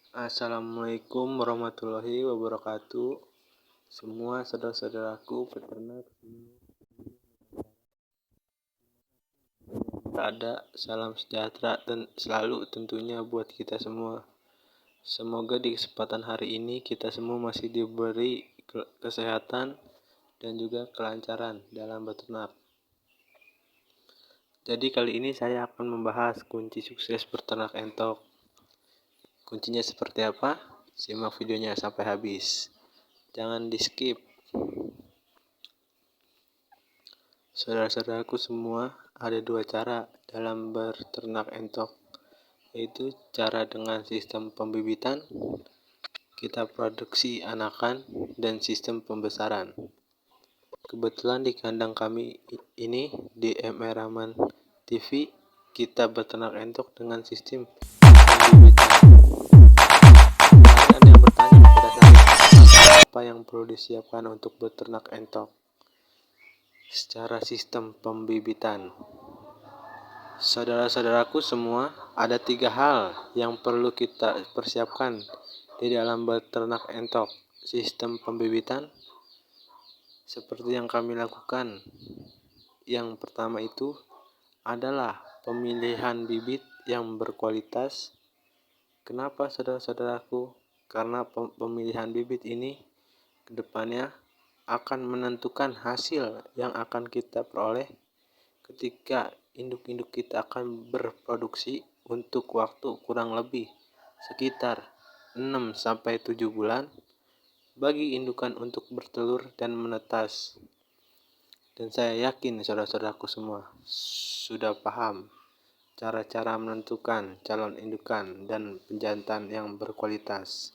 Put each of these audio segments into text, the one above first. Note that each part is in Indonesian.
Assalamualaikum warahmatullahi wabarakatuh. Semua saudara-saudaraku peternak ada, salam sejahtera dan selalu tentunya buat kita semua. Semoga di kesempatan hari ini kita semua masih diberi kesehatan dan juga kelancaran dalam beternak. Jadi kali ini saya akan membahas kunci sukses beternak entok. Kuncinya seperti apa? Simak videonya sampai habis. Jangan di skip. Saudara-saudaraku semua, ada dua cara dalam beternak entok, yaitu cara dengan sistem pembibitan, kita produksi anakan, dan sistem pembesaran. Kebetulan di kandang kami ini di MR Rahman TV, kita beternak entok dengan sistem pembibitan. Ada yang bertanya kepada saya, apa yang perlu disiapkan untuk beternak entok? Secara sistem pembibitan, saudara-saudaraku semua, ada 3 hal yang perlu kita persiapkan di dalam beternak entok. Sistem pembibitan seperti yang kami lakukan. Yang pertama itu adalah pemilihan bibit yang berkualitas. Kenapa saudara-saudaraku? Karena pemilihan bibit ini kedepannya akan menentukan hasil yang akan kita peroleh ketika induk-induk kita akan berproduksi untuk waktu kurang lebih sekitar 6-7 bulan bagi indukan untuk bertelur dan menetas. Dan saya yakin saudara-saudaraku semua sudah paham cara-cara menentukan calon indukan dan penjantan yang berkualitas.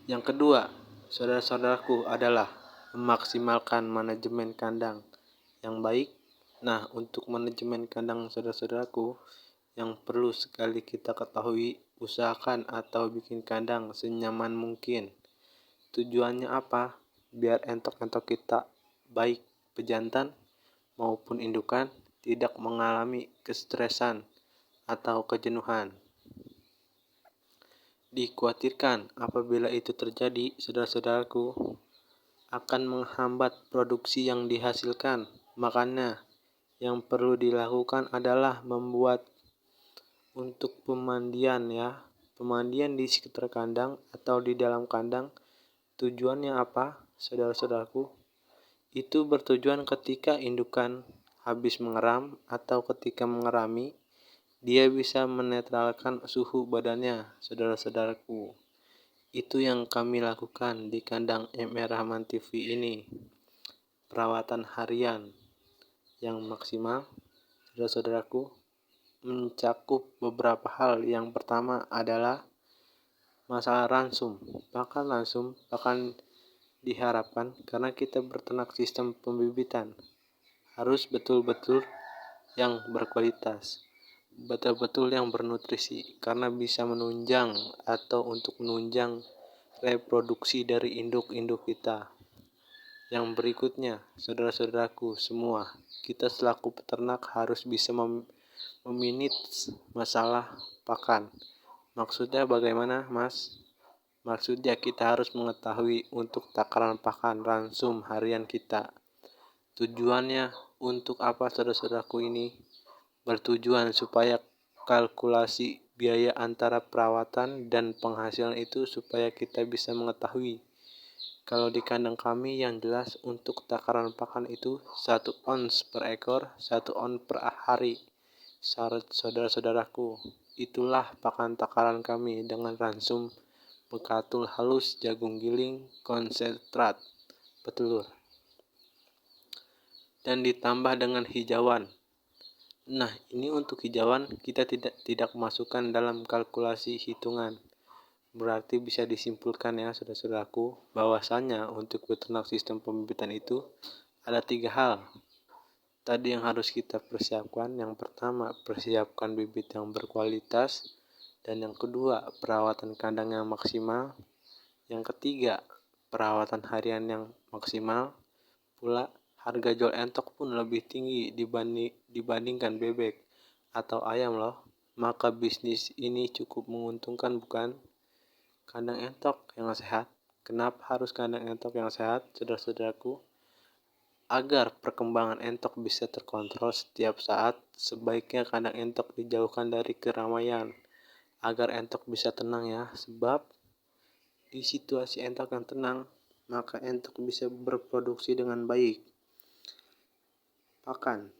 Yang kedua, saudara-saudaraku, adalah memaksimalkan manajemen kandang yang baik. Nah, untuk manajemen kandang saudara-saudaraku, yang perlu sekali kita ketahui, usahakan atau bikin kandang senyaman mungkin. Tujuannya apa? Biar entok-entok kita, baik pejantan maupun indukan, tidak mengalami kestresan atau kejenuhan. Dikhawatirkan apabila itu terjadi, saudara-saudaraku, akan menghambat produksi yang dihasilkan. Makanya yang perlu dilakukan adalah membuat untuk pemandian pemandian di sekitar kandang atau di dalam kandang. Tujuannya apa, saudara-saudaraku? Itu bertujuan ketika indukan habis mengeram atau ketika mengerami, dia bisa menetralkan suhu badannya, saudara-saudaraku. Itu yang kami lakukan di kandang MR Rahman TV ini. Perawatan harian yang maksimal, saudara-saudaraku, mencakup beberapa hal. Yang pertama adalah masalah ransum. Pakan ransum akan diharapkan karena kita berternak sistem pembibitan harus betul-betul yang berkualitas, betul-betul yang bernutrisi, karena bisa menunjang atau untuk menunjang reproduksi dari induk-induk kita. Yang berikutnya, saudara-saudaraku semua, kita selaku peternak harus bisa memanage masalah pakan. Maksudnya bagaimana, Mas? Maksudnya kita harus mengetahui untuk takaran pakan ransum harian kita. Tujuannya untuk apa, saudara-saudaraku ini? Bertujuan supaya kalkulasi biaya antara perawatan dan penghasilan itu supaya kita bisa mengetahui. Kalau di kandang kami yang jelas untuk takaran pakan itu 1 ons per ekor, 1 ons per hari. Saudara-saudaraku, itulah pakan takaran kami dengan ransum bekatul halus, jagung giling, konsentrat, petelur, dan ditambah dengan hijauan. Nah, ini untuk hijauan kita tidak masukkan dalam kalkulasi hitungan. Berarti bisa disimpulkan ya saudara-saudaraku, bahwasanya untuk beternak sistem pembibitan itu ada 3 hal tadi yang harus kita persiapkan. Yang pertama, persiapkan bibit yang berkualitas, dan yang kedua, perawatan kandang yang maksimal. Yang ketiga, perawatan harian yang maksimal. Pula harga jual entok pun lebih tinggi dibandingkan bebek atau ayam loh. maka bisnis ini cukup menguntungkan, bukan? Kandang entok yang sehat. Kenapa harus kandang entok yang sehat, saudara-saudaraku? Agar perkembangan entok bisa terkontrol setiap saat, sebaiknya kandang entok dijauhkan dari keramaian. Agar entok bisa tenang ya, sebab di situasi entok yang tenang, maka entok bisa berproduksi dengan baik. Pakan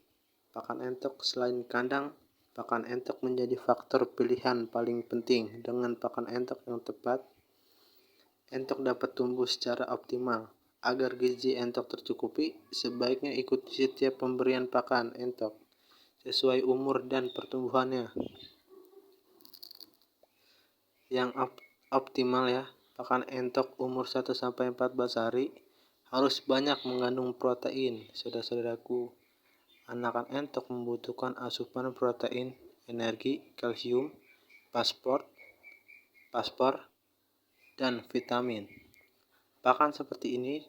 entok selain kandang, pakan entok menjadi faktor pilihan paling penting. Dengan pakan entok yang tepat, entok dapat tumbuh secara optimal. Agar gizi entok tercukupi, sebaiknya ikuti setiap pemberian pakan entok sesuai umur dan pertumbuhannya. Yang optimal ya, pakan entok umur 1-14 hari harus banyak mengandung protein, saudara-saudaraku. Anakan entok membutuhkan asupan protein, energi, kalsium, fosfor, dan vitamin. Pakan seperti ini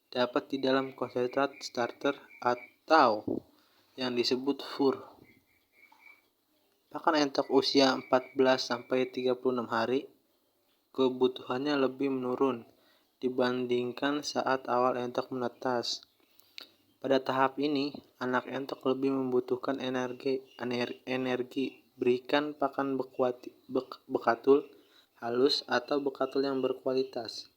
dapat di dalam konsentrat starter atau yang disebut fur. Pakan entok usia 14-36 hari kebutuhannya lebih menurun dibandingkan saat awal entok menetas. Pada tahap ini, anak entok lebih membutuhkan energi. Berikan pakan bekatul halus atau bekatul yang berkualitas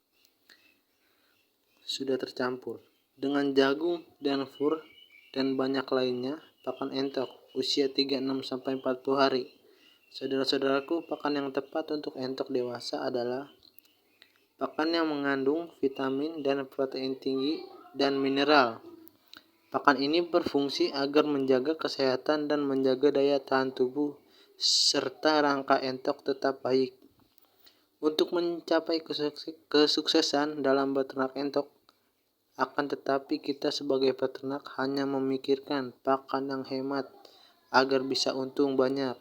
sudah tercampur dengan jagung dan fur dan banyak lainnya. Pakan entok usia 36-40 hari. Saudara-saudaraku, pakan yang tepat untuk entok dewasa adalah pakan yang mengandung vitamin dan protein tinggi dan mineral. Pakan ini berfungsi agar menjaga kesehatan dan menjaga daya tahan tubuh serta rangka entok tetap baik. Untuk mencapai kesuksesan dalam beternak entok, akan tetapi kita sebagai peternak hanya memikirkan pakan yang hemat agar bisa untung banyak,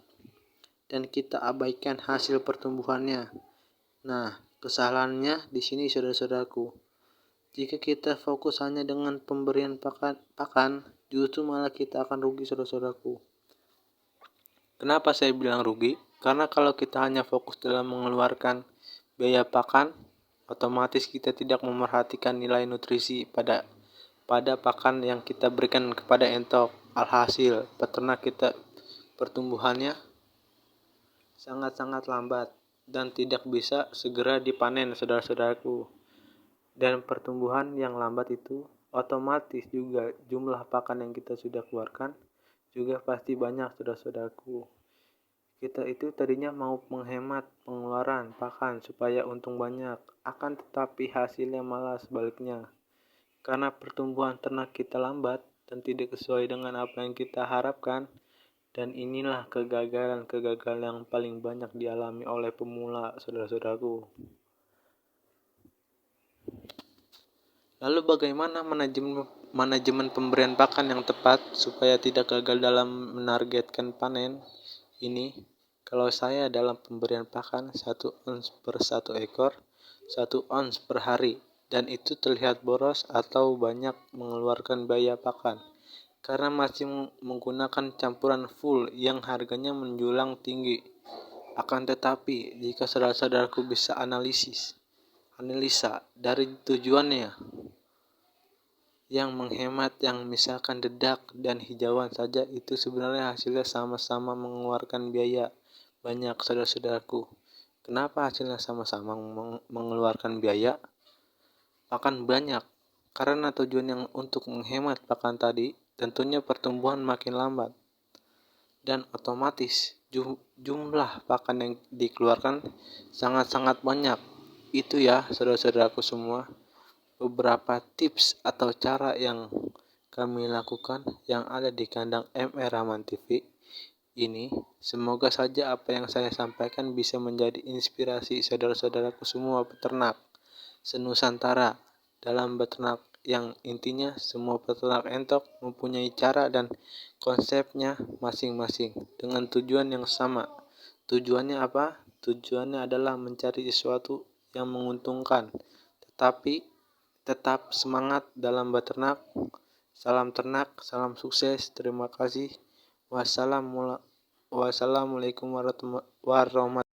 dan kita abaikan hasil pertumbuhannya. Nah, kesalahannya di sini, saudara-saudaraku. Jika kita fokus hanya dengan pemberian pakan, justru malah kita akan rugi, saudara-saudaraku. Kenapa saya bilang rugi? Karena kalau kita hanya fokus dalam mengeluarkan biaya pakan, otomatis kita tidak memerhatikan nilai nutrisi pada pakan yang kita berikan kepada entok. Alhasil, peternak kita pertumbuhannya sangat-sangat lambat dan tidak bisa segera dipanen, saudara-saudaraku. Dan pertumbuhan yang lambat itu otomatis juga jumlah pakan yang kita sudah keluarkan juga pasti banyak, saudara-saudaraku. Kita itu tadinya mau menghemat pengeluaran pakan supaya untung banyak, akan tetapi hasilnya malah sebaliknya. Karena pertumbuhan ternak kita lambat dan tidak sesuai dengan apa yang kita harapkan, dan inilah kegagalan yang paling banyak dialami oleh pemula, saudara-saudaraku. Lalu bagaimana manajemen pemberian pakan yang tepat supaya tidak gagal dalam menargetkan panen? Ini, kalau saya dalam pemberian pakan 1 ons per 1 ekor, 1 ons per hari, dan itu terlihat boros atau banyak mengeluarkan biaya pakan, karena masih menggunakan campuran full yang harganya menjulang tinggi. Akan tetapi, jika saudara-saudaraku bisa analisa dari tujuannya yang menghemat, yang misalkan dedak dan hijauan saja, itu sebenarnya hasilnya sama-sama mengeluarkan biaya banyak, saudara-saudaraku. Kenapa hasilnya sama-sama mengeluarkan biaya pakan banyak? Karena tujuan yang untuk menghemat pakan tadi, tentunya pertumbuhan makin lambat dan otomatis jumlah pakan yang dikeluarkan sangat-sangat banyak. Itu ya, saudara-saudaraku semua, beberapa tips atau cara yang kami lakukan yang ada di kandang MR Rahman TV ini. Semoga saja apa yang saya sampaikan bisa menjadi inspirasi saudara-saudaraku semua peternak senusantara dalam beternak, yang intinya semua peternak entok mempunyai cara dan konsepnya masing-masing dengan tujuan yang sama. Tujuannya apa? Tujuannya adalah mencari sesuatu yang menguntungkan, tetapi tetap semangat dalam beternak. Salam ternak, salam sukses. Terima kasih. Wassalamualaikum warahmatullahi wabarakatuh.